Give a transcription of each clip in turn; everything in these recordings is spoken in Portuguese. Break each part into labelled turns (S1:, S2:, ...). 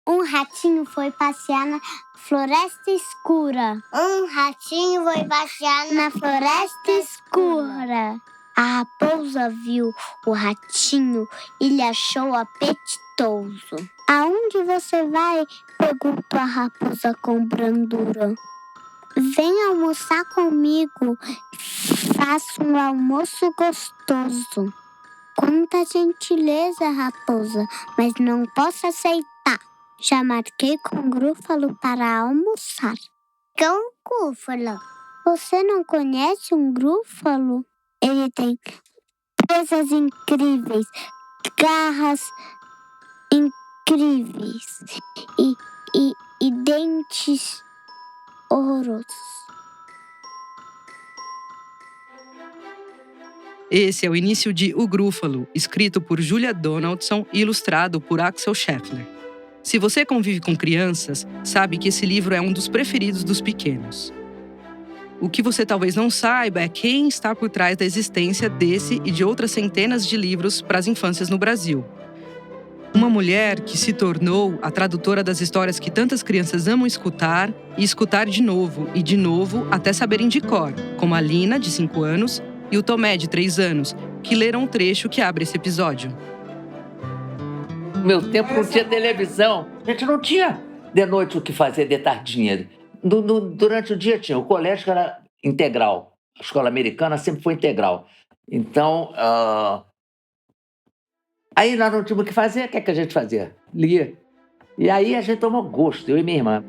S1: Um ratinho foi passear na floresta escura.
S2: Um ratinho foi passear
S1: Na floresta escura. A raposa viu o ratinho e lhe achou apetitoso. Aonde você vai? Perguntou a raposa com brandura. Vem almoçar comigo. Faço um almoço gostoso. Quanta gentileza, raposa, mas não posso aceitar. Já marquei com o Grúfalo para almoçar.
S2: Que é um Grúfalo?
S1: Você não conhece um Grúfalo? Ele tem presas incríveis, garras incríveis e dentes horrorosos.
S3: Esse é o início de O Grúfalo, escrito por Julia Donaldson e ilustrado por Axel Scheffler. Se você convive com crianças, sabe que esse livro é um dos preferidos dos pequenos. O que você talvez não saiba é quem está por trás da existência desse e de outras centenas de livros para as infâncias no Brasil. Uma mulher que se tornou a tradutora das histórias que tantas crianças amam escutar e escutar de novo e de novo até saberem de cor, como a Lina, de 5 anos, e o Tomé, de 3 anos, que leram um trecho que abre esse episódio.
S4: No meu tempo não tinha televisão. A gente não tinha de noite o que fazer, de tardinha. Durante o dia tinha. O colégio que era integral. A escola americana sempre foi integral. Então, aí nós não tínhamos o que fazer. O que é que a gente fazia? Lia. E aí a gente tomou gosto, eu e minha irmã.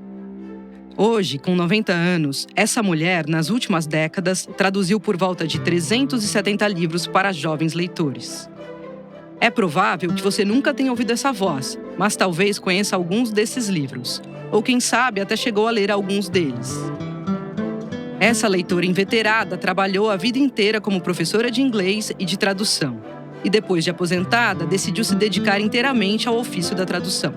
S3: Hoje, com 90 anos, essa mulher, nas últimas décadas, traduziu por volta de 370 livros para jovens leitores. É provável que você nunca tenha ouvido essa voz, mas talvez conheça alguns desses livros. Ou quem sabe até chegou a ler alguns deles. Essa leitora inveterada trabalhou a vida inteira como professora de inglês e de tradução. E depois de aposentada, decidiu se dedicar inteiramente ao ofício da tradução.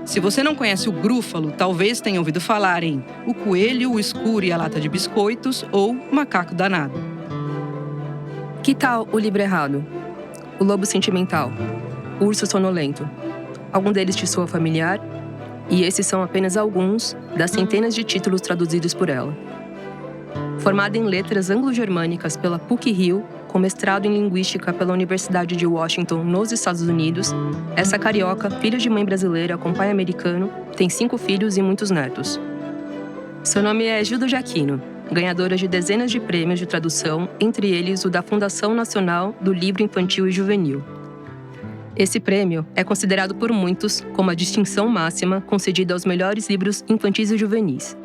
S3: Se você não conhece o Grúfalo, talvez tenha ouvido falar em O Coelho, o Escuro e a Lata de Biscoitos ou Macaco Danado.
S5: Que tal O Livro Errado? O Lobo Sentimental? O Urso Sonolento? Algum deles te soa familiar? E esses são apenas alguns das centenas de títulos traduzidos por ela. Formada em letras anglo-germânicas pela PUC-Rio, com mestrado em linguística pela Universidade de Washington, nos Estados Unidos, essa carioca, filha de mãe brasileira com pai americano, tem 5 filhos e muitos netos. Seu nome é Gilda Giacchino, ganhadora de dezenas de prêmios de tradução, entre eles o da Fundação Nacional do Livro Infantil e Juvenil. Esse prêmio é considerado por muitos como a distinção máxima concedida aos melhores livros infantis e juvenis.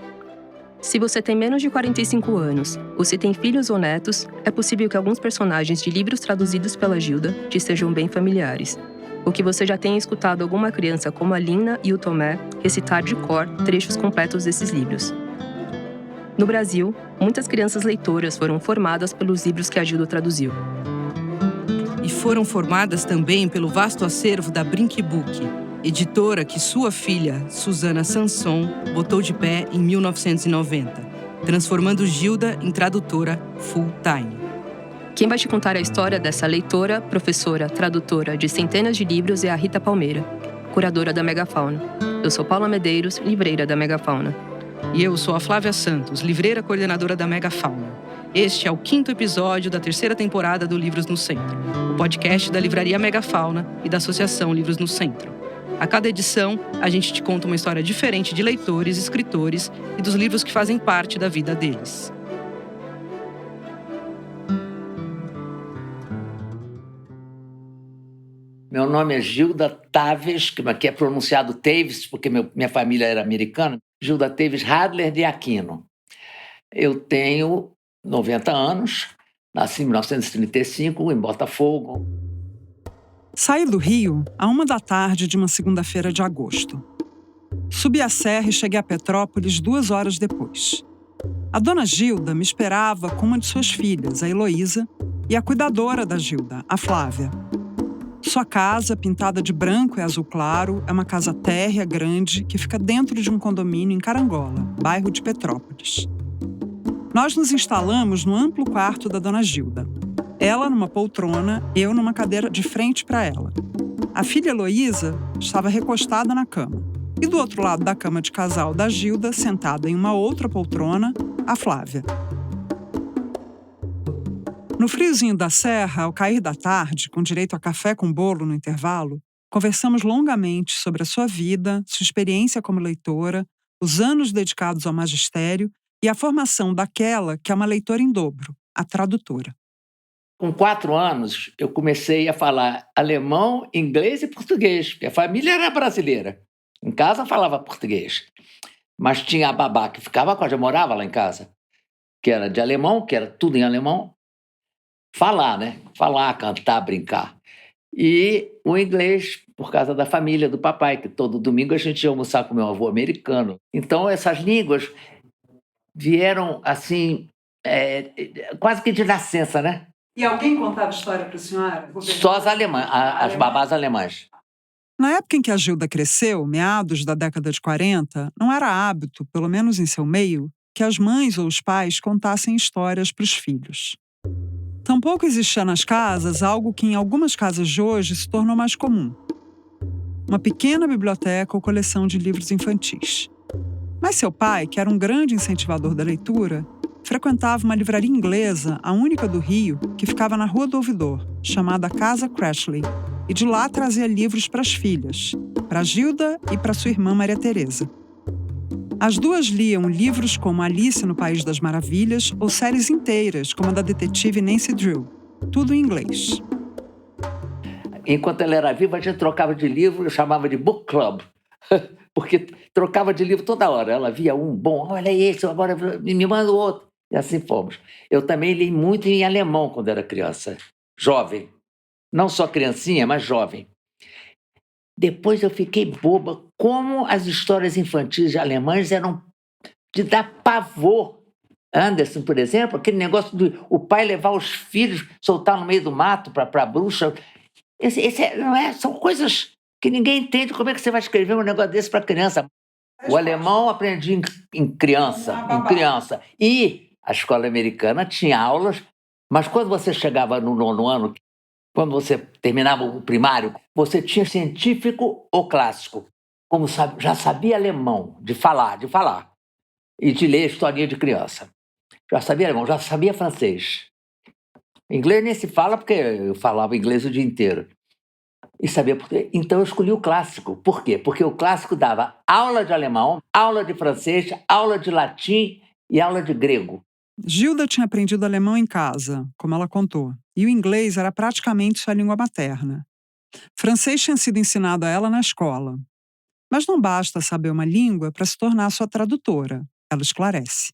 S5: Se você tem menos de 45 anos, ou se tem filhos ou netos, é possível que alguns personagens de livros traduzidos pela Gilda te sejam bem familiares, ou que você já tenha escutado alguma criança como a Lina e o Tomé recitar de cor trechos completos desses livros. No Brasil, muitas crianças leitoras foram formadas pelos livros que a Gilda traduziu.
S3: E foram formadas também pelo vasto acervo da Brink Book, editora que sua filha, Susana Sanson, botou de pé em 1990, transformando Gilda em tradutora full-time.
S5: Quem vai te contar a história dessa leitora, professora, tradutora de centenas de livros é a Rita Palmeira, curadora da Megafauna. Eu sou Paula Medeiros, livreira da Megafauna.
S3: E eu sou a Flávia Santos, livreira coordenadora da Megafauna. Este é o 5º episódio da 3ª temporada do Livros no Centro, o podcast da Livraria Megafauna e da Associação Livros no Centro. A cada edição, a gente te conta uma história diferente de leitores, escritores e dos livros que fazem parte da vida deles.
S4: Meu nome é Gilda Taves, que aqui é pronunciado Taves, porque minha família era americana. Gilda Taves Hadler de Aquino. Eu tenho 90 anos, nasci em 1935, em Botafogo.
S6: Saí do Rio à 1h da tarde de uma segunda-feira de agosto. Subi a serra e cheguei a Petrópolis 2 horas depois. A dona Gilda me esperava com uma de suas filhas, a Heloísa, e a cuidadora da Gilda, a Flávia. Sua casa, pintada de branco e azul claro, é uma casa térrea grande que fica dentro de um condomínio em Carangola, bairro de Petrópolis. Nós nos instalamos no amplo quarto da dona Gilda. Ela numa poltrona, eu numa cadeira de frente para ela. A filha Heloísa estava recostada na cama. E do outro lado da cama de casal da Gilda, sentada em uma outra poltrona, a Flávia. No friozinho da serra, ao cair da tarde, com direito a café com bolo no intervalo, conversamos longamente sobre a sua vida, sua experiência como leitora, os anos dedicados ao magistério e a formação daquela que é uma leitora em dobro, a tradutora.
S4: Com 4 anos, eu comecei a falar alemão, inglês e português, porque a família era brasileira. Em casa falava português. Mas tinha a babá que ficava com a gente, morava lá em casa, que era de alemão, que era tudo em alemão. Falar, né? Falar, cantar, brincar. E o inglês, por causa da família do papai, que todo domingo a gente ia almoçar com meu avô americano. Então, essas línguas vieram, assim, quase que de nascença, né?
S6: E alguém contava história para a senhora?
S4: Só as alemãs, as babás alemãs.
S6: Na época em que a Gilda cresceu, meados da década de 40, não era hábito, pelo menos em seu meio, que as mães ou os pais contassem histórias para os filhos. Tampouco existia nas casas algo que em algumas casas de hoje se tornou mais comum. Uma pequena biblioteca ou coleção de livros infantis. Mas seu pai, que era um grande incentivador da leitura, frequentava uma livraria inglesa, a única do Rio, que ficava na Rua do Ouvidor, chamada Casa Cratchit, e de lá trazia livros para as filhas, para Gilda e para sua irmã Maria Teresa. As duas liam livros como Alice no País das Maravilhas ou séries inteiras, como a da detetive Nancy Drew, tudo em inglês.
S4: Enquanto ela era viva, a gente trocava de livro, eu chamava de book club, porque trocava de livro toda hora. Ela via um bom, olha esse, agora me manda o outro. E assim fomos. Eu também li muito em alemão quando era criança, jovem. Não só criancinha, mas jovem. Depois eu fiquei boba como as histórias infantis alemãs eram de dar pavor. Anderson, por exemplo, aquele negócio do o pai levar os filhos, soltar no meio do mato para a bruxa. Não é, são coisas que ninguém entende. Como é que você vai escrever um negócio desse para criança? O alemão eu aprendi em criança. E a escola americana tinha aulas, mas quando você chegava no 9º ano, quando você terminava o primário, você tinha científico ou clássico. Como já sabia alemão, de falar, e de ler historinha de criança. Já sabia alemão, já sabia francês. Inglês nem se fala, porque eu falava inglês o dia inteiro. E sabia português. Então eu escolhi o clássico. Por quê? Porque o clássico dava aula de alemão, aula de francês, aula de latim e aula de grego.
S6: Gilda tinha aprendido alemão em casa, como ela contou, e o inglês era praticamente sua língua materna. Francês tinha sido ensinado a ela na escola. Mas não basta saber uma língua para se tornar sua tradutora, ela esclarece.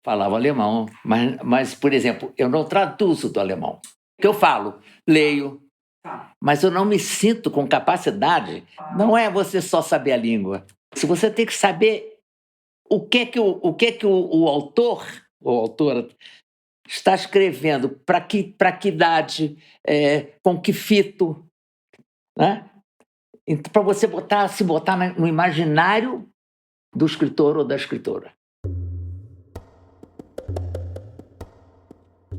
S4: Falava alemão, mas, por exemplo, eu não traduzo do alemão. O que eu falo? Leio, mas eu não me sinto com capacidade. Não é você só saber a língua. Se você tem que saber o que o autor ou autora está escrevendo, para que idade, com que fito, né? Então, para você se botar no imaginário do escritor ou da escritora.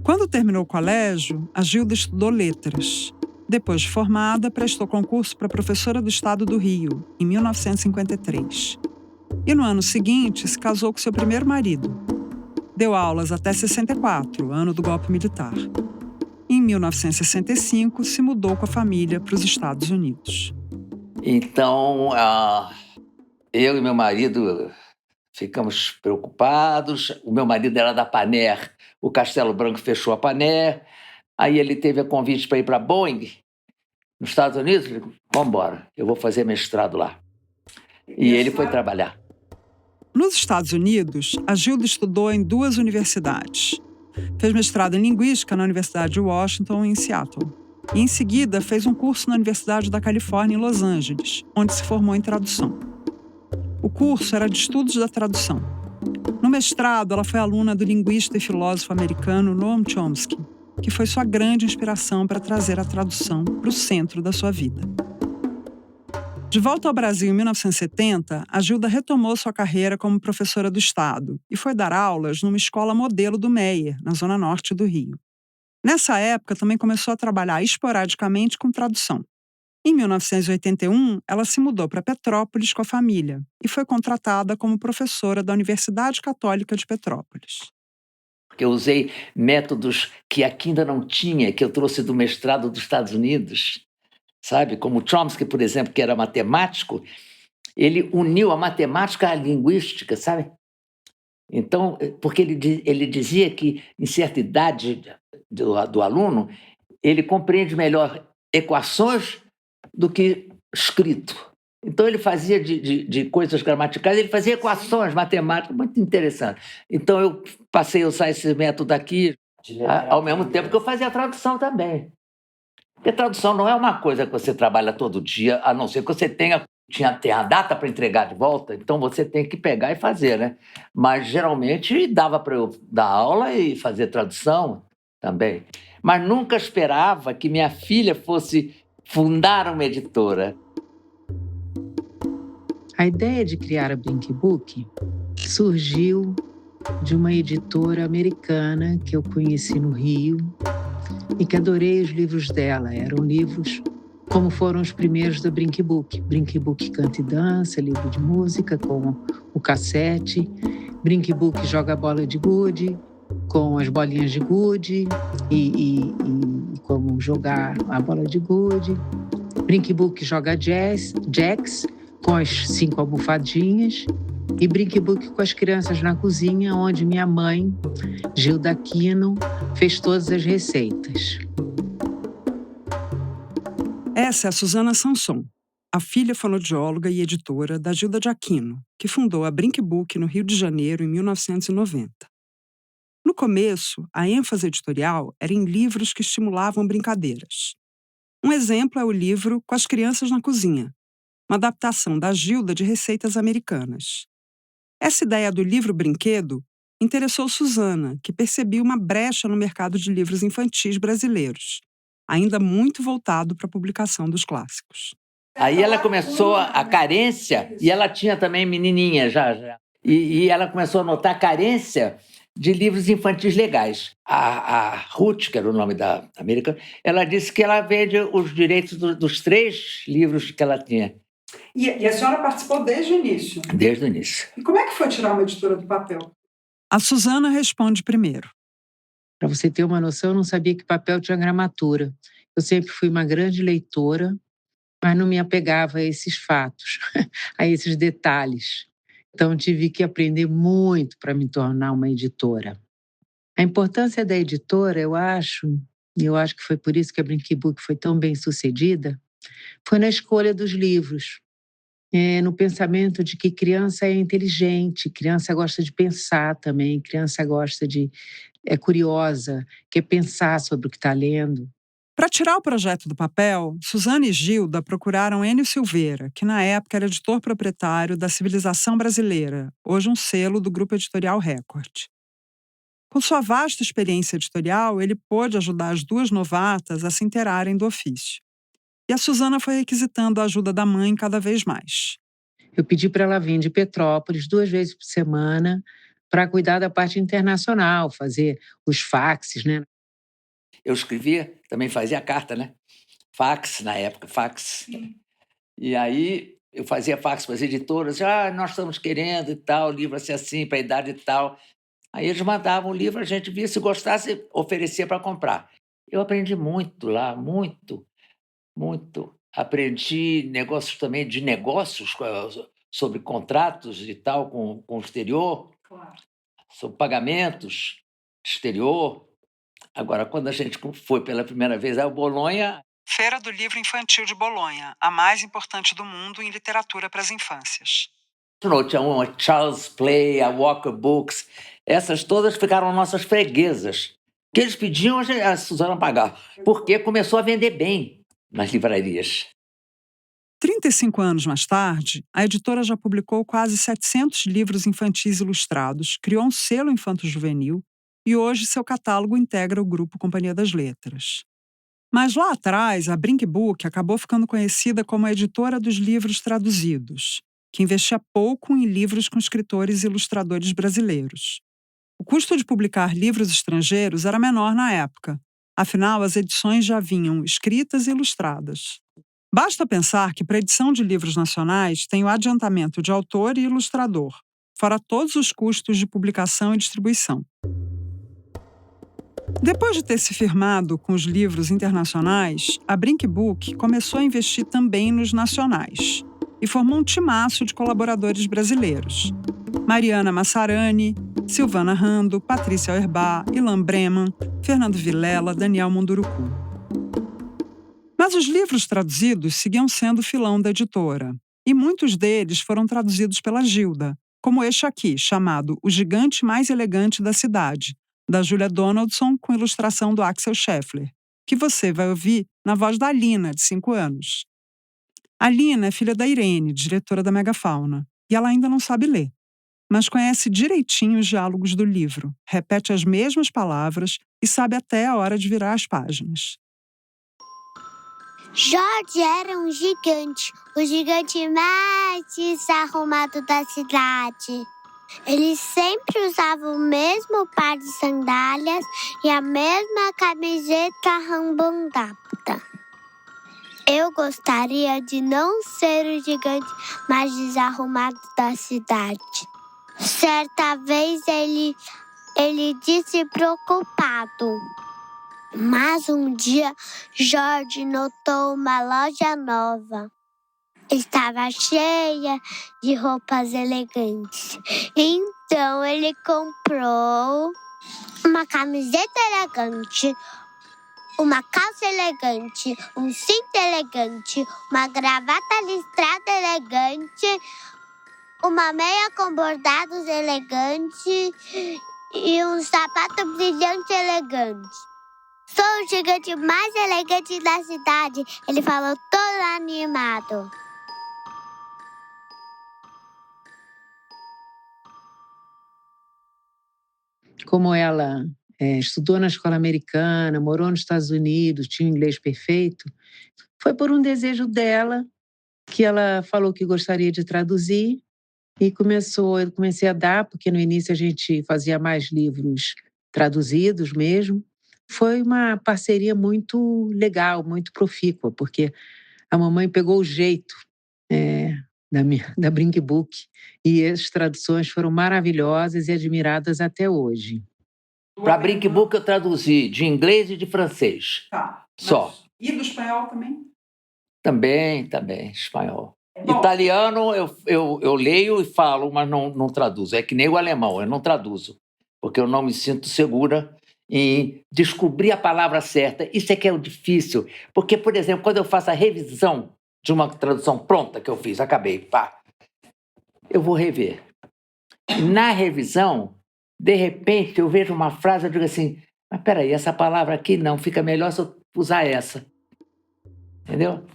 S6: Quando terminou o colégio, a Gilda estudou letras. Depois de formada, prestou concurso para professora do Estado do Rio, em 1953. E no ano seguinte, se casou com seu primeiro marido. Deu aulas até 64, ano do golpe militar. Em 1965, se mudou com a família para os Estados Unidos.
S4: Então, eu e meu marido ficamos preocupados. O meu marido era da Panair, o Castelo Branco fechou a Panair. Aí ele teve a convite para ir para a Boeing, nos Estados Unidos. Ele disse, vamos embora, eu vou fazer mestrado lá. E ele foi trabalhar.
S6: Nos Estados Unidos, a Gilda estudou em 2 universidades. Fez mestrado em Linguística na Universidade de Washington, em Seattle. E, em seguida, fez um curso na Universidade da Califórnia, em Los Angeles, onde se formou em tradução. O curso era de estudos da tradução. No mestrado, ela foi aluna do linguista e filósofo americano Noam Chomsky, que foi sua grande inspiração para trazer a tradução para o centro da sua vida. De volta ao Brasil em 1970, a Gilda retomou sua carreira como professora do Estado e foi dar aulas numa escola modelo do Meier, na zona norte do Rio. Nessa época, também começou a trabalhar esporadicamente com tradução. Em 1981, ela se mudou para Petrópolis com a família e foi contratada como professora da Universidade Católica de Petrópolis.
S4: Eu usei métodos que aqui ainda não tinha, que eu trouxe do mestrado dos Estados Unidos, sabe? Como Chomsky, por exemplo, que era matemático, ele uniu a matemática à linguística, sabe? Então, porque ele dizia que, em certa idade do aluno, ele compreende melhor equações do que escrito. Então, ele fazia de coisas gramaticais, ele fazia equações matemáticas, muito interessante. Então, eu passei a usar esse método aqui, ao mesmo tempo que eu fazia a tradução também. Porque tradução não é uma coisa que você trabalha todo dia, a não ser que você tem a data para entregar de volta, então você tem que pegar e fazer, né? Mas, geralmente, dava para eu dar aula e fazer tradução também. Mas nunca esperava que minha filha fosse fundar uma editora.
S7: A ideia de criar a Brink Book surgiu de uma editora americana que eu conheci no Rio e que adorei os livros dela. Eram livros como foram os primeiros da Brink Book. Brink Book Canta e Dança, livro de música com o cassete. Brink Book Joga a Bola de Gude, com as bolinhas de gude e como jogar a bola de gude. Brink Book Joga Jacks, com as 5 almofadinhas, e Brink Book com as crianças na cozinha, onde minha mãe, Gilda Aquino, fez todas as receitas.
S6: Essa é a Suzana Samson, a filha fonoaudióloga e editora da Gilda de Aquino, que fundou a Brink Book no Rio de Janeiro em 1990. No começo, a ênfase editorial era em livros que estimulavam brincadeiras. Um exemplo é o livro Com as Crianças na Cozinha, uma adaptação da Gilda de receitas americanas. Essa ideia do livro-brinquedo interessou Suzana, que percebia uma brecha no mercado de livros infantis brasileiros, ainda muito voltado para a publicação dos clássicos.
S4: Aí ela começou a carência, e ela tinha também menininha já. E ela começou a notar a carência de livros infantis legais. A Ruth, que era o nome da americana, ela disse que ela vende os direitos dos 3 livros que ela tinha.
S6: E a senhora participou desde o início?
S4: Desde o início.
S6: E como é que foi tirar uma editora do papel? A Suzana responde primeiro.
S7: Para você ter uma noção, eu não sabia que papel tinha gramatura. Eu sempre fui uma grande leitora, mas não me apegava a esses fatos, a esses detalhes. Então, tive que aprender muito para me tornar uma editora. A importância da editora, eu acho que foi por isso que a Brink Book foi tão bem sucedida, foi na escolha dos livros. No pensamento de que criança é inteligente, criança gosta de pensar também, criança é curiosa, quer pensar sobre o que está lendo.
S6: Para tirar o projeto do papel, Suzana e Gilda procuraram Enio Silveira, que na época era editor proprietário da Civilização Brasileira, hoje um selo do Grupo Editorial Record. Com sua vasta experiência editorial, ele pôde ajudar as 2 novatas a se inteirarem do ofício. E a Suzana foi requisitando a ajuda da mãe cada vez mais.
S7: Eu pedi para ela vir de Petrópolis 2 vezes por semana para cuidar da parte internacional, fazer os faxes, né?
S4: Eu escrevia, também fazia carta, né? Fax, na época, fax. E aí eu fazia fax para as editoras, nós estamos querendo e tal, livro assim, para a idade e tal. Aí eles mandavam o livro, a gente via, se gostasse, oferecia para comprar. Eu aprendi muito lá, muito. Aprendi negócios sobre contratos e tal com o exterior, claro. Sobre pagamentos exterior. Agora, quando a gente foi pela primeira vez ao Bolonha...
S6: Feira do Livro Infantil de Bolonha, a mais importante do mundo em literatura para as infâncias.
S4: Tinha a Charles Play, a Walker Books, essas todas ficaram nossas freguesas. O que eles pediam, a Suzana pagava, porque começou a vender bem nas livrarias.
S6: 35 anos mais tarde, a editora já publicou quase 700 livros infantis ilustrados, criou um selo infanto-juvenil e hoje seu catálogo integra o grupo Companhia das Letras. Mas lá atrás, a Brink Book acabou ficando conhecida como a editora dos livros traduzidos, que investia pouco em livros com escritores e ilustradores brasileiros. O custo de publicar livros estrangeiros era menor na época, afinal as edições já vinham escritas e ilustradas. Basta pensar que para a edição de livros nacionais tem o adiantamento de autor e ilustrador, fora todos os custos de publicação e distribuição. Depois de ter se firmado com os livros internacionais, a Brink Book começou a investir também nos nacionais e formou um timaço de colaboradores brasileiros. Mariana Massarani, Silvana Rando, Patrícia Auerbach, Ilan Breman, Fernando Vilela, Daniel Munduruku. Mas os livros traduzidos seguiam sendo o filão da editora, e muitos deles foram traduzidos pela Gilda, como este aqui, chamado O Gigante Mais Elegante da Cidade, da Julia Donaldson, com ilustração do Axel Scheffler, que você vai ouvir na voz da Alina, de 5 anos. A Alina é filha da Irene, diretora da Megafauna, e ela ainda não sabe ler, mas conhece direitinho os diálogos do livro, repete as mesmas palavras e sabe até a hora de virar as páginas.
S2: Jorge era um gigante, o gigante mais desarrumado da cidade. Ele sempre usava o mesmo par de sandálias e a mesma camiseta rambondada. Eu gostaria de não ser o gigante mais desarrumado da cidade. Certa vez ele disse preocupado. Mas um dia Jorge notou uma loja nova. Estava cheia de roupas elegantes. Então ele comprou uma camiseta elegante, uma calça elegante, um cinto elegante, uma gravata listrada elegante, uma meia com bordados elegante e um sapato brilhante elegante. Sou o gigante mais elegante da cidade, ele falou todo animado.
S7: Como ela estudou na escola americana, morou nos Estados Unidos, tinha um inglês perfeito, foi por um desejo dela que ela falou que gostaria de traduzir e eu comecei a dar, porque no início a gente fazia mais livros traduzidos mesmo. Foi uma parceria muito legal, muito profícua, porque a mamãe pegou o jeito da Brink Book e as traduções foram maravilhosas e admiradas até hoje.
S4: Para a Brink Book eu traduzi de inglês e de francês.
S6: Tá.
S4: Só.
S6: E do espanhol também?
S4: Também, espanhol. Italiano eu leio e falo, mas não traduzo. É que nem o alemão, eu não traduzo, porque eu não me sinto segura em descobrir a palavra certa. Isso é que é o difícil. Porque, por exemplo, quando eu faço a revisão de uma tradução pronta que eu fiz, acabei, pá, eu vou rever. Na revisão, de repente, eu vejo uma frase e digo assim, mas peraí, essa palavra aqui não, fica melhor se eu usar essa. Entendeu?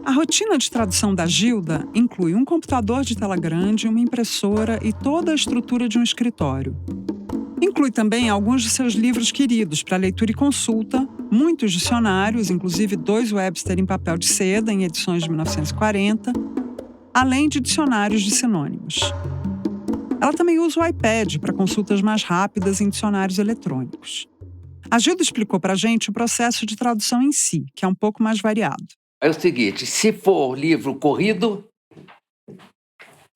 S6: A rotina de tradução da Gilda inclui um computador de tela grande, uma impressora e toda a estrutura de um escritório. Inclui também alguns de seus livros queridos para leitura e consulta, muitos dicionários, inclusive 2 Webster em papel de seda em edições de 1940, além de dicionários de sinônimos. Ela também usa o iPad para consultas mais rápidas em dicionários eletrônicos. A Gilda explicou para a gente o processo de tradução em si, que é um pouco mais variado.
S4: É o seguinte, se for livro corrido,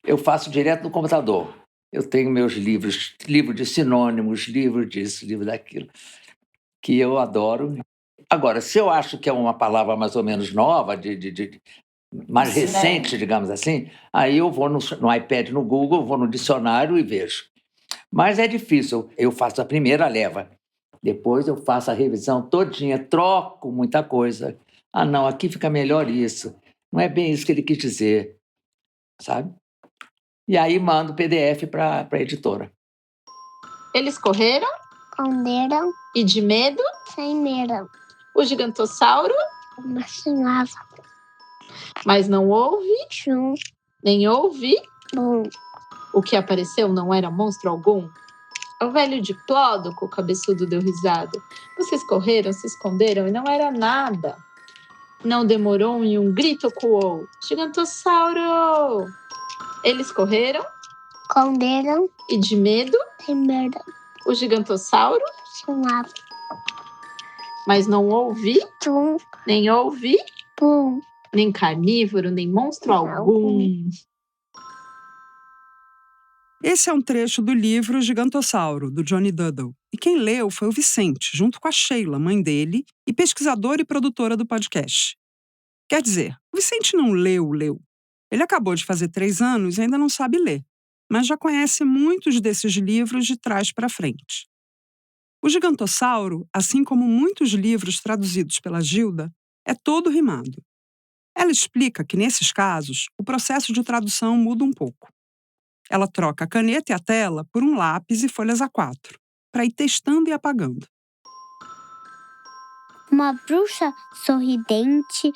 S4: eu faço direto no computador. Eu tenho meus livros, livro de sinônimos, livro disso, livro daquilo, que eu adoro. Agora, se eu acho que é uma palavra mais ou menos nova, mais recente, digamos assim, aí eu vou no iPad, no Google, vou no dicionário e vejo. Mas é difícil, eu faço a primeira leva, depois eu faço a revisão todinha, troco muita coisa. Ah, não, aqui fica melhor isso. Não é bem isso que ele quis dizer, sabe? E aí mando o PDF para a editora.
S8: Eles correram
S2: Correram
S8: e de medo,
S2: sem medo.
S8: o gigantossauro,
S2: Imaginava.
S8: mas não houve,
S2: Chum,
S8: nem houve.
S2: bum.
S8: O que apareceu não era monstro algum. O velho diplódoco, cabeçudo, deu risada. Vocês correram, se esconderam e não era nada. Não demorou e um grito ecoou. Gigantossauro! Eles correram
S2: Correram
S8: e de medo,
S2: sem medo.
S8: o gigantossauro,
S2: Chamava.
S8: Mas não ouvi,
S2: Tum,
S8: nem ouvi,
S2: pum.
S8: nem carnívoro, nem monstro algum.
S6: Esse é um trecho do livro Gigantossauro, do Johnny Duddle. E quem leu foi o Vicente, junto com a Sheila, mãe dele, e pesquisadora e produtora do podcast. Quer dizer, o Vicente não leu. Ele acabou de fazer 3 anos e ainda não sabe ler, mas já conhece muitos desses livros de trás para frente. O Gigantossauro, assim como muitos livros traduzidos pela Gilda, é todo rimado. Ela explica que, nesses casos, o processo de tradução muda um pouco. Ela troca a caneta e a tela por um lápis e folhas A4, para ir testando e apagando.
S1: Uma bruxa sorridente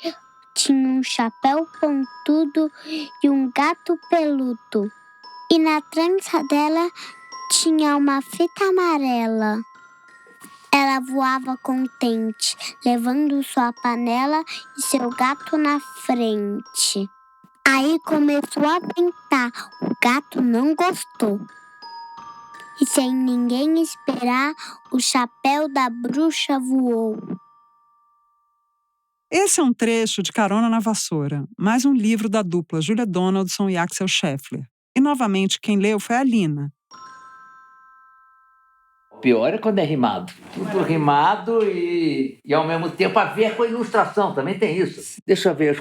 S1: tinha um chapéu pontudo e um gato peludo. E na trança dela tinha uma fita amarela. Ela voava contente, levando sua panela e seu gato na frente. Aí começou a ventar. O gato não gostou. E sem ninguém esperar, o chapéu da bruxa voou.
S6: Esse é um trecho de Carona na Vassoura, mais um livro da dupla Julia Donaldson e Axel Scheffler. E, novamente, quem leu foi a Lina.
S4: O pior é quando é rimado. Tudo rimado e ao mesmo tempo a ver com a ilustração, também tem isso. Deixa eu ver,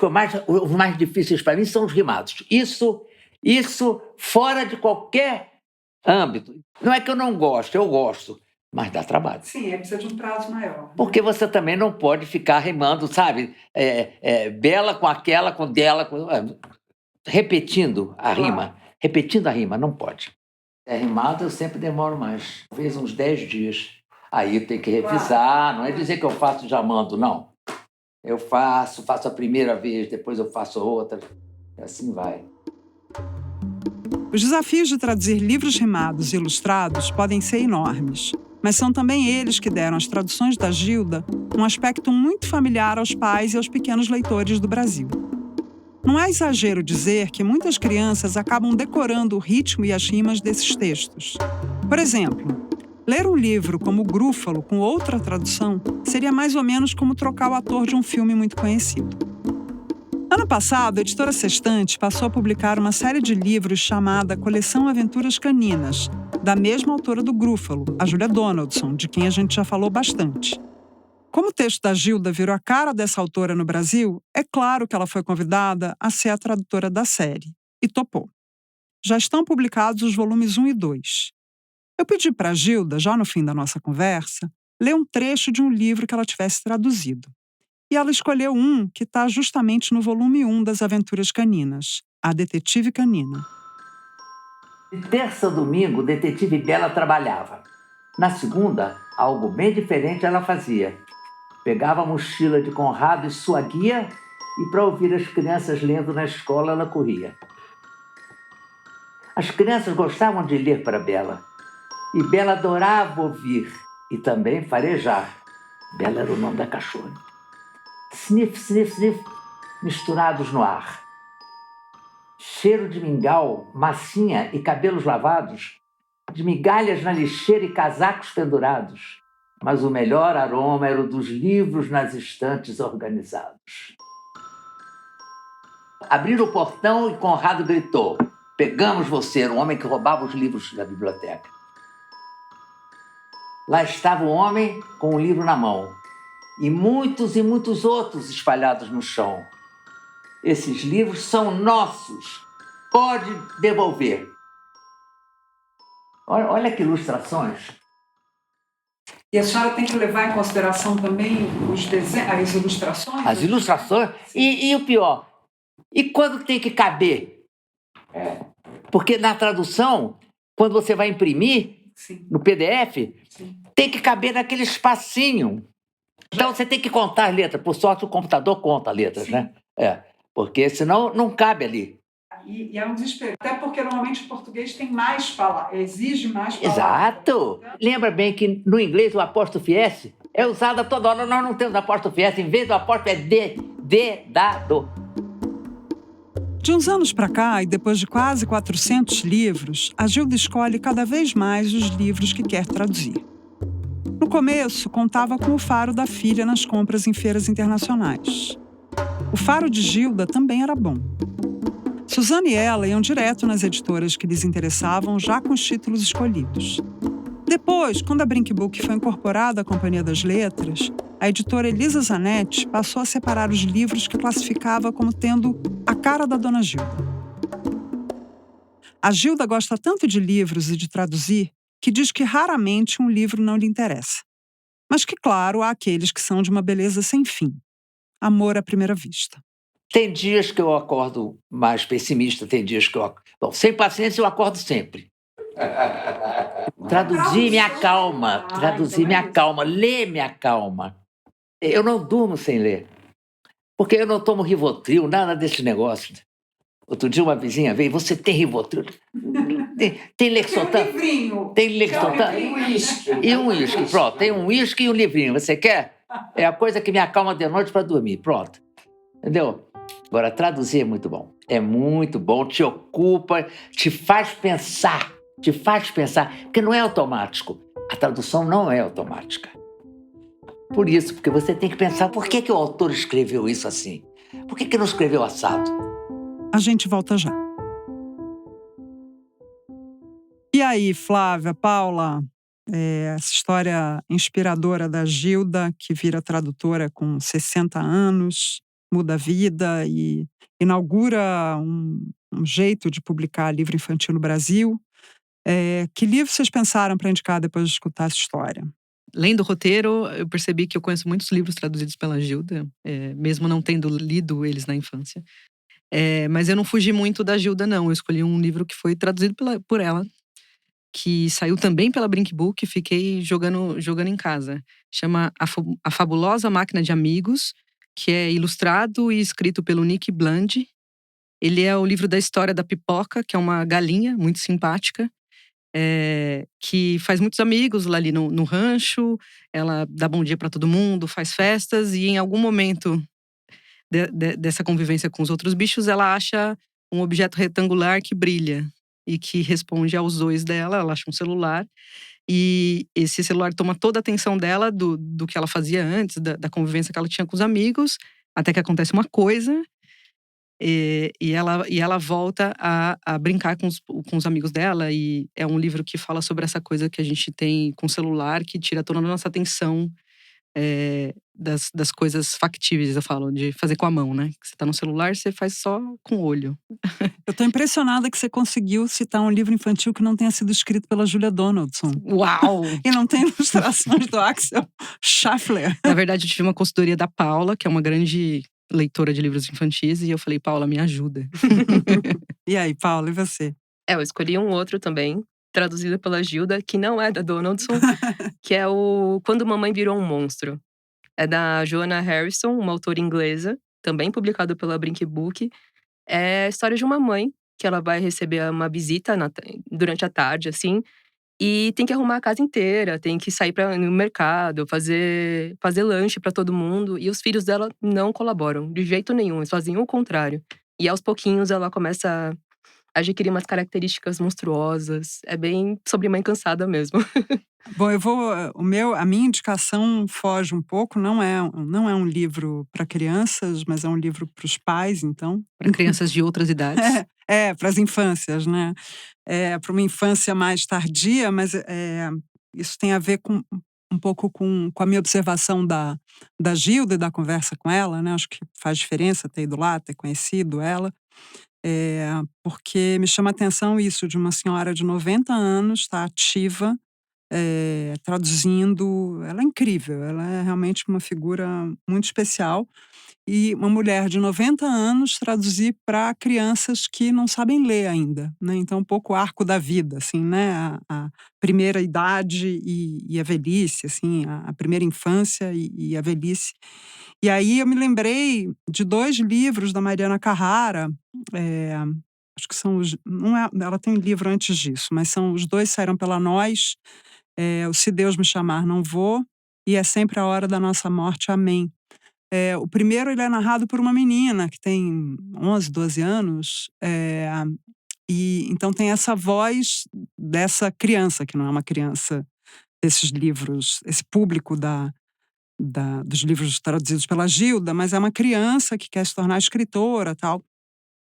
S4: os mais difíceis para mim são os rimados. Isso fora de qualquer âmbito. Não é que eu não gosto, eu gosto, mas dá trabalho.
S6: Sim, precisa de um prazo maior.
S4: Porque você também não pode ficar rimando, sabe? Bela com aquela, com dela, repetindo a rima. Repetindo a rima, não pode. É rimado, eu sempre demoro mais. Talvez uns 10 dias. Aí tem que revisar, não é dizer que eu faço já mando, não. Eu faço a primeira vez, depois eu faço outra. E assim vai.
S6: Os desafios de traduzir livros rimados e ilustrados podem ser enormes, mas são também eles que deram às traduções da Gilda um aspecto muito familiar aos pais e aos pequenos leitores do Brasil. Não é exagero dizer que muitas crianças acabam decorando o ritmo e as rimas desses textos. Por exemplo, ler um livro como Grúfalo com outra tradução seria mais ou menos como trocar o ator de um filme muito conhecido. Ano passado, a editora Sextante passou a publicar uma série de livros chamada Coleção Aventuras Caninas, da mesma autora do Grúfalo, a Julia Donaldson, de quem a gente já falou bastante. Como o texto da Gilda virou a cara dessa autora no Brasil, é claro que ela foi convidada a ser a tradutora da série, e topou. Já estão publicados os volumes 1 e 2. Eu pedi para a Gilda, já no fim da nossa conversa, ler um trecho de um livro que ela tivesse traduzido. E ela escolheu um que está justamente no volume 1 das Aventuras Caninas, A Detetive Canina.
S4: De terça a domingo, o detetive Bela trabalhava. Na segunda, algo bem diferente ela fazia. Pegava a mochila de Conrado e sua guia e, para ouvir as crianças lendo na escola, ela corria. As crianças gostavam de ler para Bela. E Bela adorava ouvir e também farejar. Bela era o nome da cachorra. Sniff, sniff, sniff, misturados no ar. Cheiro de mingau, massinha e cabelos lavados, de migalhas na lixeira e casacos pendurados. Mas o melhor aroma era o dos livros nas estantes organizados. Abriram o portão e Conrado gritou: "Pegamos você!" Era um homem que roubava os livros da biblioteca. Lá estava o homem com o livro na mão e muitos outros espalhados no chão. Esses livros são nossos. Pode devolver. Olha que ilustrações.
S6: E a senhora tem que levar em consideração também as ilustrações?
S4: As ilustrações. E o pior, e quando tem que caber? Porque na tradução, quando você vai imprimir,
S6: Sim.
S4: no PDF,
S6: Sim.
S4: tem que caber naquele espacinho. Então você tem que contar as letras. Por sorte, o computador conta as letras,
S6: Sim.
S4: né? Porque senão não cabe ali.
S6: E é um desespero. Até porque normalmente o português tem mais palavras, exige mais palavras.
S4: Exato! Lembra bem que no inglês o apóstrofe S é usado a toda hora. Nós não temos apóstrofe S. Em vez do apóstrofe é dado.
S6: De uns anos para cá, e depois de quase 400 livros, a Gilda escolhe cada vez mais os livros que quer traduzir. No No começo, contava com o faro da filha nas compras em feiras internacionais. O faro de Gilda também era bom. Suzana e ela iam direto nas editoras que lhes interessavam, já com os títulos escolhidos. Depois, quando a Brink Book foi incorporada à Companhia das Letras, a editora Elisa Zanetti passou a separar os livros que classificava como tendo a cara da Dona Gilda. A Gilda gosta tanto de livros e de traduzir que diz que raramente um livro não lhe interessa. Mas que, claro, há aqueles que são de uma beleza sem fim. Amor à primeira vista.
S4: Tem dias que eu acordo mais pessimista, tem dias que eu... Bom, sem paciência eu acordo sempre. Traduzir me acalma, ler me acalma. Eu não durmo sem ler, porque eu não tomo Rivotril, nada desse negócio. Outro dia uma vizinha veio, você tem Rivotril? Tem Lexotan? Tem Lexotan? E um uísque, pronto. Tem um uísque e um livrinho, você quer? É a coisa que me acalma de noite para dormir, pronto. Entendeu? Agora, traduzir é muito bom, te ocupa, te faz pensar, porque não é automático. A tradução não é automática. Por isso, porque você tem que pensar, por que o autor escreveu isso assim? Por que não escreveu assado?
S6: A gente volta já. E aí, Flávia, Paula, essa história inspiradora da Gilda, que vira tradutora com 60 anos, muda a vida e inaugura um jeito de publicar livro infantil no Brasil. Que livro vocês pensaram para indicar depois de escutar essa história?
S3: Lendo o roteiro, eu percebi que eu conheço muitos livros traduzidos pela Gilda, mesmo não tendo lido eles na infância. Mas eu não fugi muito da Gilda, não. Eu escolhi um livro que foi traduzido por ela, que saiu também pela Brink Book e fiquei jogando em casa. Chama A Fabulosa Máquina de Amigos, que é ilustrado e escrito pelo Nick Bland. Ele é o livro da história da Pipoca, que é uma galinha muito simpática, que faz muitos amigos lá ali no rancho. Ela dá bom dia para todo mundo, faz festas e em algum momento dessa convivência com os outros bichos, ela acha um objeto retangular que brilha e que responde aos zoes dela. Ela acha um celular e esse celular toma toda a atenção dela do que ela fazia antes, da convivência que ela tinha com os amigos, até que acontece uma coisa e ela volta a brincar com os amigos dela. E é um livro que fala sobre essa coisa que a gente tem com o celular, que tira toda a nossa atenção das coisas factíveis, eu falo, de fazer com a mão, né? Que você tá no celular, você faz só com o olho.
S6: Eu tô impressionada que você conseguiu citar um livro infantil que não tenha sido escrito pela Julia Donaldson.
S3: Uau!
S6: E não tem ilustrações do Axel Schaffler.
S3: Na verdade, eu tive uma consultoria da Paula, que é uma grande leitora de livros infantis, e eu falei, Paula, me ajuda.
S6: E aí, Paula, e você?
S5: Eu escolhi um outro também, traduzido pela Gilda, que não é da Donaldson, que é o Quando Mamãe Virou um Monstro. É da Joanna Harrison, uma autora inglesa, também publicado pela Brink Book. É a história de uma mãe que ela vai receber uma visita durante a tarde, assim, e tem que arrumar a casa inteira, tem que sair no mercado, fazer lanche para todo mundo. E os filhos dela não colaboram de jeito nenhum, eles fazem o contrário. E aos pouquinhos ela começa a adquirir umas características monstruosas. É bem sobre mãe cansada mesmo.
S6: Bom, a minha indicação foge um pouco, não é um livro para crianças, mas é um livro para os pais, então.
S3: Para crianças de outras idades.
S6: Para as infâncias, né? Para uma infância mais tardia, mas isso tem a ver um pouco com a minha observação da Gilda e da conversa com ela, né? Acho que faz diferença ter ido lá, ter conhecido ela. Porque me chama a atenção isso, de uma senhora de 90 anos, está ativa, traduzindo. Ela é incrível, ela é realmente uma figura muito especial. E uma mulher de 90 anos traduzir para crianças que não sabem ler ainda, né? Então, um pouco o arco da vida, assim, né? A primeira idade e a velhice, assim, a primeira infância e a velhice. E aí eu me lembrei de 2 livros da Mariana Carrara, acho que são ela tem um livro antes disso, mas os 2 saíram pela Nós, o Se Deus Me Chamar Não Vou e É Sempre a Hora da Nossa Morte, Amém. O primeiro ele é narrado por uma menina que tem 11, 12 anos, e então tem essa voz dessa criança, que não é uma criança desses livros, esse público dos livros traduzidos pela Gilda, mas é uma criança que quer se tornar escritora, tal.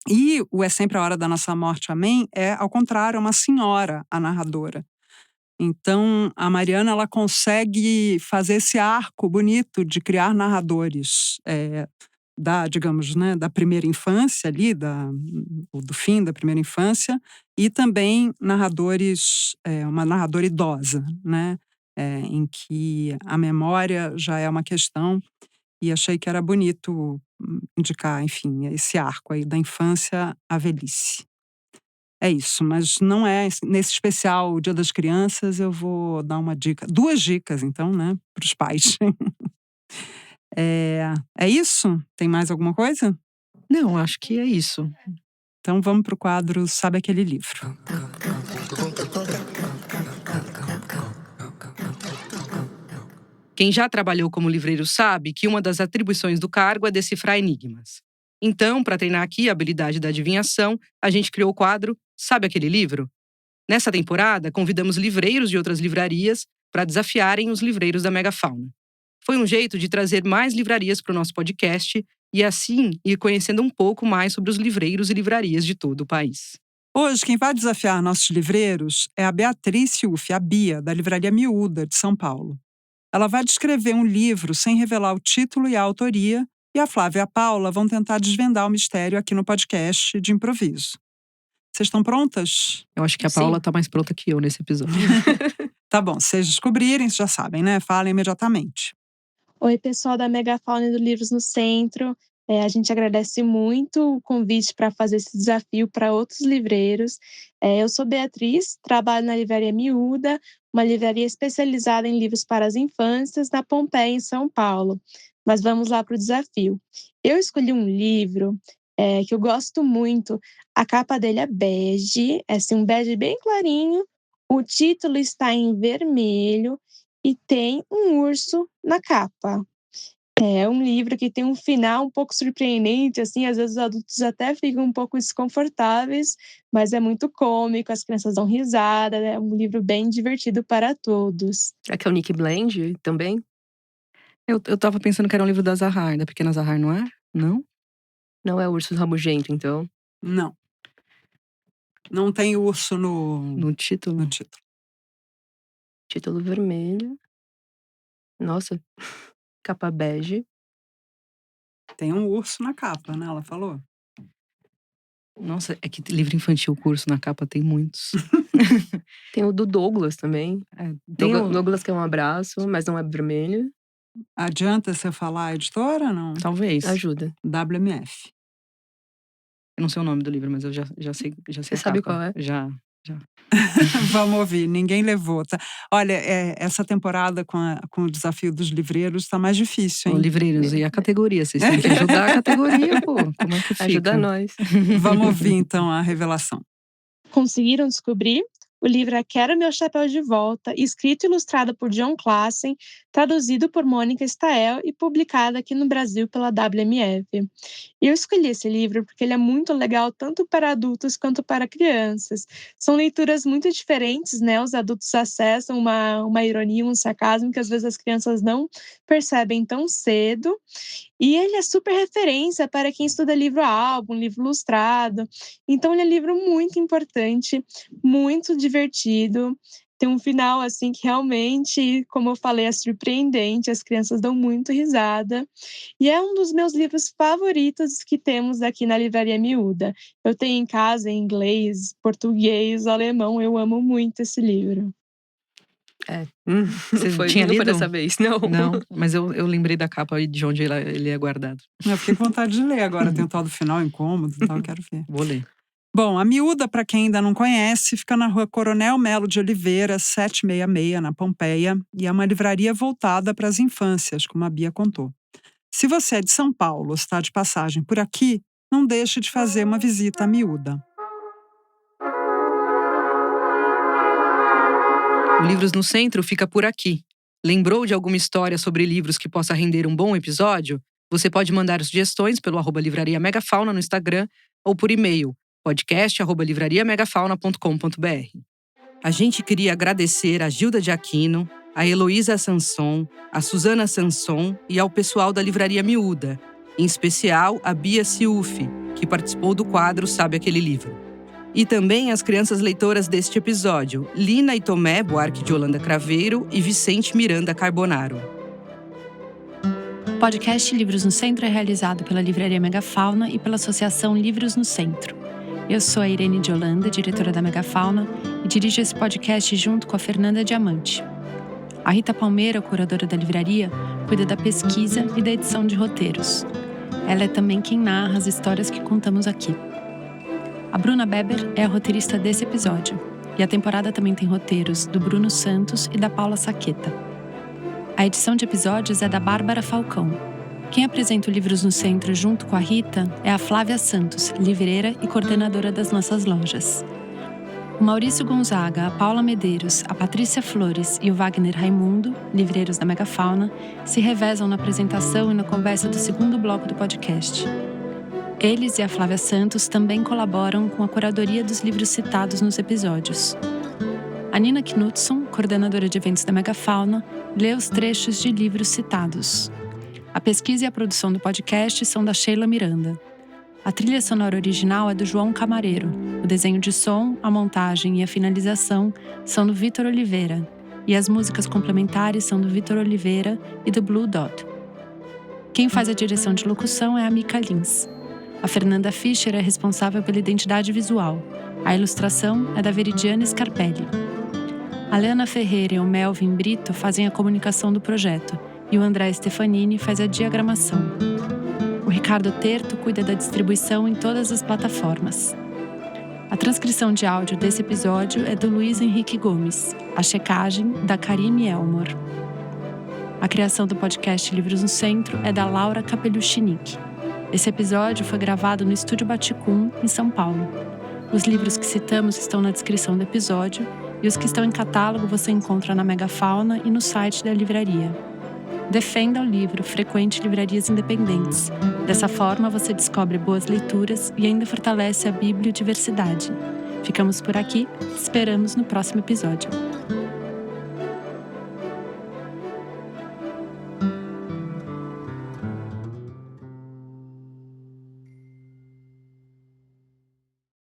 S6: E o É Sempre a Hora da Nossa Morte, Amém, é, ao contrário, é uma senhora, a narradora. Então, a Mariana, ela consegue fazer esse arco bonito de criar narradores digamos, né, da primeira infância ali, ou do fim da primeira infância, e também narradores, uma narradora idosa, né, em que a memória já é uma questão, e achei que era bonito indicar, enfim, esse arco aí da infância à velhice. É isso, mas não é nesse especial Dia das Crianças. Eu vou dar uma dica, 2 dicas então, né, para os pais. É isso? Tem mais alguma coisa?
S3: Não, acho que é isso.
S6: Então vamos para o quadro Sabe Aquele Livro.
S3: Quem já trabalhou como livreiro sabe que uma das atribuições do cargo é decifrar enigmas. Então, para treinar aqui a habilidade da adivinhação, a gente criou o quadro Sabe Aquele Livro? Nessa temporada, convidamos livreiros de outras livrarias para desafiarem os livreiros da Megafauna. Foi um jeito de trazer mais livrarias para o nosso podcast e, assim, ir conhecendo um pouco mais sobre os livreiros e livrarias de todo o país.
S6: Hoje, quem vai desafiar nossos livreiros é a Beatriz Ciufi, a Bia, da Livraria Miúda, de São Paulo. Ela vai descrever um livro sem revelar o título e a autoria, e a Flávia e a Paula vão tentar desvendar o mistério aqui no podcast de improviso. Vocês estão prontas?
S3: Eu acho que a Paula está mais pronta que eu nesse episódio.
S6: Tá bom, se vocês descobrirem, vocês já sabem, né? Falem imediatamente.
S9: Oi, pessoal da Megafauna e do Livros no Centro. A gente agradece muito o convite para fazer esse desafio para outros livreiros. Eu sou Beatriz, trabalho na Livraria Miúda, uma livraria especializada em livros para as infâncias, na Pompeia, em São Paulo. Mas vamos lá para o desafio. Eu escolhi um livro que eu gosto muito. A capa dele é bege, é assim, um bege bem clarinho. O título está em vermelho e tem um urso na capa. É um livro que tem um final um pouco surpreendente, assim, às vezes os adultos até ficam um pouco desconfortáveis, mas é muito cômico, as crianças dão risada, é um livro bem divertido para todos.
S5: Será que é o Nick Blend também?
S3: Eu tava pensando que era um livro da Zahar, da Pequena Zahar, não é? Não?
S5: Não é o Urso Rabugento, então?
S6: Não. Não tem urso no
S3: título?
S6: No título.
S5: Título vermelho. Nossa, capa bege.
S6: Tem um urso na capa, né? Ela falou.
S3: Nossa, é que livro infantil curso na capa tem muitos.
S5: Tem o do Douglas também. Tem o Douglas que é um abraço, mas não é vermelho.
S6: Adianta você falar a editora ou não?
S3: Talvez.
S5: Ajuda.
S6: WMF.
S3: Eu não sei o nome do livro, mas eu já sei.
S5: Você sabe qual é?
S3: Já.
S6: Vamos ouvir, ninguém levou, tá? Olha, essa temporada com o desafio dos livreiros tá mais difícil, hein?
S3: Livreiros, e a categoria? Vocês têm que ajudar a categoria, pô. Como é que fica?
S5: Ajuda nós.
S6: Vamos ouvir, então, a revelação.
S9: Conseguiram descobrir? O livro é Quero Meu Chapéu de Volta, escrito e ilustrado por John Classen, traduzido por Mônica Stael e publicado aqui no Brasil pela WMF. E eu escolhi esse livro porque ele é muito legal tanto para adultos quanto para crianças. São leituras muito diferentes, né? Os adultos acessam uma ironia, um sarcasmo que às vezes as crianças não percebem tão cedo. E ele é super referência para quem estuda livro-álbum, livro ilustrado. Então ele é um livro muito importante, muito divertido. Tem um final assim que realmente, como eu falei, é surpreendente. As crianças dão muito risada. E é um dos meus livros favoritos que temos aqui na Livraria Miúda. Eu tenho em casa em inglês, português, alemão. Eu amo muito esse livro.
S3: Você
S5: Foi,
S3: tinha
S5: não
S3: lido?
S5: foi dessa vez, não.
S3: Não, mas eu lembrei da capa de onde ele é guardado.
S6: Eu fiquei com vontade de ler agora. Tem o tal do final incômodo e tal, eu quero ver.
S3: Vou ler.
S6: Bom, a Miúda, para quem ainda não conhece, fica na rua Coronel Melo de Oliveira, 766, na Pompeia, e é uma livraria voltada para as infâncias, como a Bia contou. Se você é de São Paulo ou está de passagem por aqui, não deixe de fazer uma visita à Miúda.
S3: O Livros no Centro fica por aqui. Lembrou de alguma história sobre livros que possa render um bom episódio? Você pode mandar sugestões pelo @livraria Megafauna no Instagram ou por e-mail podcast@livrariamegafauna.com.br. A gente queria agradecer a Gilda de Aquino, a Heloísa Sanson, a Suzana Sanson e ao pessoal da Livraria Miúda, em especial a Bia Ciufi, que participou do quadro Sabe Aquele Livro. E também as crianças leitoras deste episódio, Lina e Tomé Buarque de Holanda Craveiro e Vicente Miranda Carbonaro.
S10: O podcast Livros no Centro é realizado pela Livraria Megafauna e pela Associação Livros no Centro. Eu sou a Irene de Holanda, diretora da Megafauna, e dirijo esse podcast junto com a Fernanda Diamante. A Rita Palmeira, curadora da livraria, cuida da pesquisa e da edição de roteiros. Ela é também quem narra as histórias que contamos aqui. A Bruna Beber é a roteirista desse episódio, e a temporada também tem roteiros do Bruno Santos e da Paula Saqueta. A edição de episódios é da Bárbara Falcão. Quem apresenta o Livros no Centro junto com a Rita é a Flávia Santos, livreira e coordenadora das nossas lojas. O Maurício Gonzaga, a Paula Medeiros, a Patrícia Flores e o Wagner Raimundo, livreiros da Megafauna, se revezam na apresentação e na conversa do segundo bloco do podcast. Eles e a Flávia Santos também colaboram com a curadoria dos livros citados nos episódios. A Nina Knudson, coordenadora de eventos da Megafauna, lê os trechos de livros citados. A pesquisa e a produção do podcast são da Sheila Miranda. A trilha sonora original é do João Camareiro. O desenho de som, a montagem e a finalização são do Vitor Oliveira. E as músicas complementares são do Vitor Oliveira e do Blue Dot. Quem faz a direção de locução é a Mica Lins. A Fernanda Fischer é responsável pela identidade visual. A ilustração é da Veridiana Scarpelli. A Leana Ferreira e o Melvin Brito fazem a comunicação do projeto e o André Stefanini faz a diagramação. O Ricardo Terto cuida da distribuição em todas as plataformas. A transcrição de áudio desse episódio é do Luiz Henrique Gomes, a checagem da Karime Elmor. A criação do podcast Livros no Centro é da Laura Capellucinic. Esse episódio foi gravado no Estúdio Baticum, em São Paulo. Os livros que citamos estão na descrição do episódio e os que estão em catálogo você encontra na Megafauna e no site da livraria. Defenda o livro, frequente livrarias independentes. Dessa forma, você descobre boas leituras e ainda fortalece a bibliodiversidade. Ficamos por aqui, esperamos no próximo episódio.